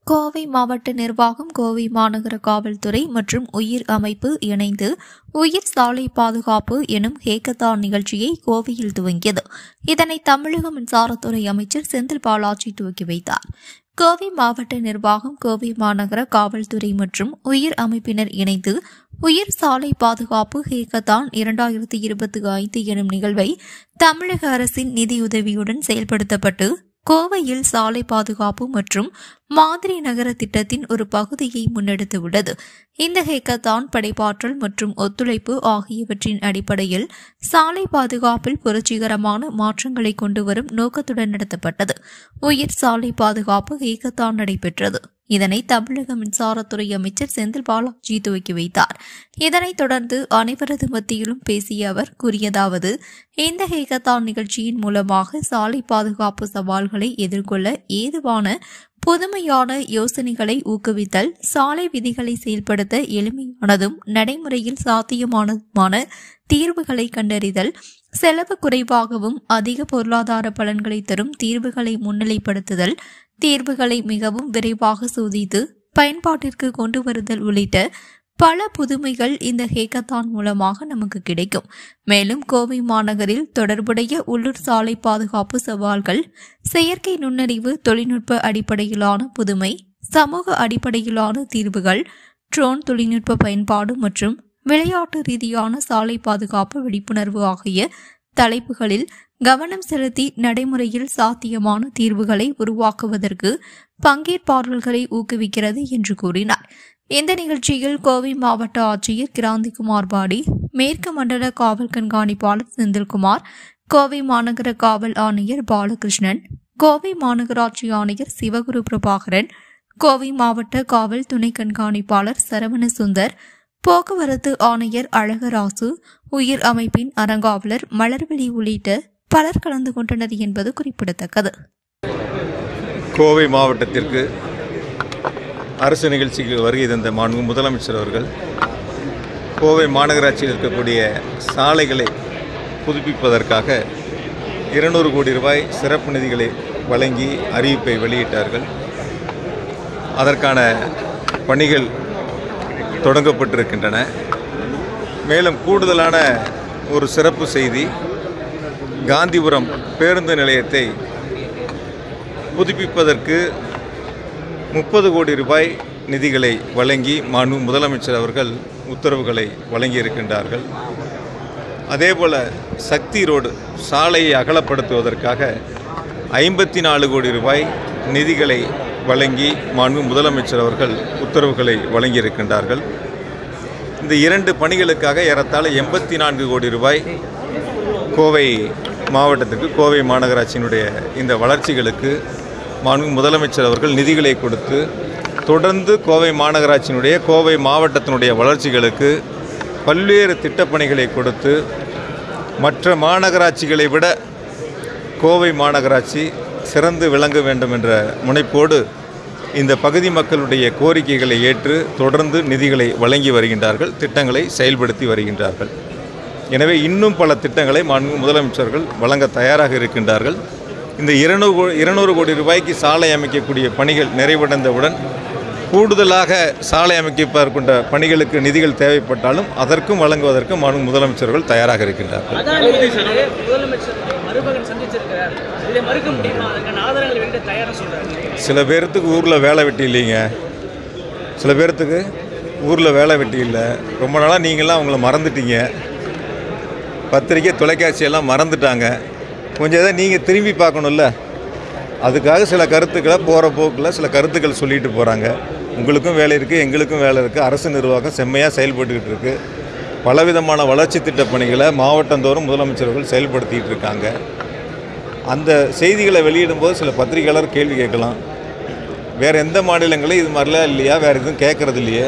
கோவை மாவட்ட நிர்வாகம், கோவை மாநகர காவல்துறை மற்றும் உயிர் அமைப்பு இணைந்து உயிர் சாலை பாதுகாப்பு எனும் ஹேக்கத்தான் நிகழ்ச்சியை கோவையில் துவங்கியது. இதனை தமிழக மின்சாரத்துறை அமைச்சர் செந்தில் பாலாஜி துவக்கி வைத்தார். கோவை மாவட்ட நிர்வாகம், கோவை மாநகர காவல்துறை மற்றும் உயிர் அமைப்பினர் இணைந்து உயிர் சாலை பாதுகாப்பு ஹேக்கத்தான் 2025 எனும் நிகழ்வை தமிழக அரசின் நிதியுதவியுடன் செயல்படுத்தப்பட்டு கோவையில் சாலை பாதுகாப்பு மற்றும் மாதிரி நகர திட்டத்தின் ஒரு பகுதியை முன்னெடுத்துள்ளது. இந்த ஹேக்கத்தான் படைப்பாற்றல் மற்றும் ஒத்துழைப்பு ஆகியவற்றின் அடிப்படையில் சாலை பாதுகாப்பில் புரட்சிகரமான மாற்றங்களை கொண்டு வரும் நோக்கத்துடன் நடத்தப்பட்டது. உயிர் சாலை பாதுகாப்பு ஹேக்கத்தான் நடைபெற்றது. இதனை தமிழக மின்சாரத்துறை அமைச்சர் செந்தில் பாலாஜி துவக்கி வைத்தார். இதனைத் தொடர்ந்து அனைவரது மத்தியிலும் பேசிய அவர் கூறியதாவது, இந்த ஹேக்கத்தான் நிகழ்ச்சியின் மூலமாக சாலை பாதுகாப்பு சவால்களை எதிர்கொள்ள ஏதுவான புதுமையான யோசனைகளை ஊக்குவித்தல், சாலை விதிகளை செயல்படுத்த எளிமையானதும் நடைமுறையில் சாத்தியமானதுமான தீர்வுகளை கண்டறிதல், செலவு குறைவாகவும் அதிக பொருளாதார பலன்களை தரும் தீர்வுகளை முன்னிலைப்படுத்துதல், தீர்வுகளை மிகவும் விரைவாக சோதித்து பயன்பாட்டிற்கு கொண்டு வருதல் உள்ளிட்ட பல புதுமைகள் இந்த ஹேக்கத்தான் மூலமாக நமக்கு கிடைக்கும். மேலும் கோவை மாநகரில் தொடர்புடைய உள்ளூர் சாலை பாதுகாப்பு சவால்கள், செயற்கை நுண்ணறிவு தொழில்நுட்ப அடிப்படையிலான புதுமை, சமூக அடிப்படையிலான தீர்வுகள், ட்ரோன் தொழில்நுட்ப பயன்பாடு மற்றும் விளையாட்டு ரீதியான சாலை பாதுகாப்பு விழிப்புணர்வு ஆகிய தலைப்புகளில் கவனம் செலுத்தி நடைமுறையில் சாத்தியமான தீர்வுகளை உருவாக்குவதற்கு பங்கேற்பாளர்களை ஊக்குவிக்கிறது என்று கூறினார். இந்த நிகழ்ச்சியில் கோவை மாவட்ட ஆட்சியர் கிராந்திகுமார் பாடி, மேற்கு மண்டல காவல் கண்காணிப்பாளர் செந்தில்குமார், கோவை மாநகர காவல் ஆணையர் பாலகிருஷ்ணன், கோவை மாநகராட்சி ஆணையர் சிவகுரு பிரபாகரன், கோவை மாவட்ட காவல் துணை கண்காணிப்பாளர் சரவண சுந்தர், போக்குவரத்து ஆணையர் அழகராசு, உயிர் அமைப்பின் அறங்காவலர் மலர்விழி உள்ளிட்ட பலர் கலந்து கொண்டனர் என்பது குறிப்பிடத்தக்கது. கோவை மாவட்டத்திற்கு அரசு நிகழ்ச்சிக்கு வருகை தந்த மாண்பு முதலமைச்சர் அவர்கள் கோவை மாநகராட்சியில் இருக்கக்கூடிய சாலைகளை புதுப்பிப்பதற்காக 200 கோடி ரூபாய் சிறப்பு நிதிகளை வழங்கி அறிவிப்பை வெளியிட்டார்கள். அதற்கான பணிகள் தொடங்கப்பட்டிருக்கின்றன. மேலும் கூடுதலான ஒரு சிறப்பு செய்தி, காந்திபுரம் பேருந்து நிலையத்தை புதுப்பிப்பதற்கு 30 கோடி ரூபாய் நிதிகளை வழங்கி மாண்பு முதலமைச்சர் அவர்கள் உத்தரவுகளை வழங்கியிருக்கின்றார்கள். அதேபோல் சக்தி ரோடு சாலையை அகலப்படுத்துவதற்காக 54 கோடி ரூபாய் நிதிகளை வழங்கி மாண்பு முதலமைச்சர் அவர்கள் உத்தரவுகளை வழங்கியிருக்கின்றார்கள். இந்த 2 பணிகளுக்காக ஏறத்தாழ 84 கோடி ரூபாய் கோவை மாவட்டத்திற்கு, கோவை மாநகராட்சியினுடைய இந்த வளர்ச்சிகளுக்கு மாண்பு முதலமைச்சர் அவர்கள் நிதிகளை கொடுத்து தொடர்ந்து கோவை மாநகராட்சியினுடைய, கோவை மாவட்டத்தினுடைய வளர்ச்சிகளுக்கு பல்வேறு திட்டப்பணிகளை கொடுத்து மற்ற மாநகராட்சிகளை விட கோவை மாநகராட்சி சிறந்து விளங்க வேண்டும் என்ற முனைப்போடு இந்த பகுதி மக்களுடைய கோரிக்கைகளை ஏற்று தொடர்ந்து நிதிகளை வழங்கி வருகின்றார்கள், திட்டங்களை செயல்படுத்தி வருகின்றார்கள். எனவே இன்னும் பல திட்டங்களை மாண்பு முதலமைச்சர்கள் வழங்க தயாராக இருக்கின்றார்கள். இந்த 200 கோடி ரூபாய்க்கு சாலை அமைக்கக்கூடிய பணிகள் நிறைவடைந்தவுடன் கூடுதலாக சாலை அமைக்கப்பட பணிகளுக்கு நிதிகள் தேவைப்பட்டாலும் அதற்கும் வழங்குவதற்கு மாண்பு முதலமைச்சர்கள் தயாராக இருக்கின்றார்கள். சில பேர்த்துக்கு ஊரில் வேலை வெட்டி இல்லைங்க, சில பேர்த்துக்கு ஊரில் வேலை வெட்டி இல்லை. ரொம்ப நாளாக நீங்களாம் அவங்கள மறந்துட்டீங்க, பத்திரிக்கை தொலைக்காட்சியெல்லாம் மறந்துட்டாங்க. கொஞ்சம் எதாவது நீங்கள் திரும்பி பார்க்கணும்ல, அதுக்காக சில கருத்துக்களை போகிற போக்கில் சில கருத்துக்கள் சொல்லிட்டு போகிறாங்க. உங்களுக்கும் வேலை இருக்குது, எங்களுக்கும் வேலை இருக்குது. அரசு நிர்வாகம் செம்மையாக செயல்பட்டுக்கிட்டு இருக்குது. பலவிதமான வளர்ச்சி திட்ட பணிகளை மாவட்டந்தோறும் முதலமைச்சர்கள் செயல்படுத்திகிட்டு இருக்காங்க. அந்த செய்திகளை வெளியிடும்போது சில பத்திரிகையாளர் கேள்வி கேட்கலாம், வேறு எந்த மாநிலங்களும் இது மாதிரிலாம் இல்லையா, வேறு எதுவும் கேட்குறது இல்லையே,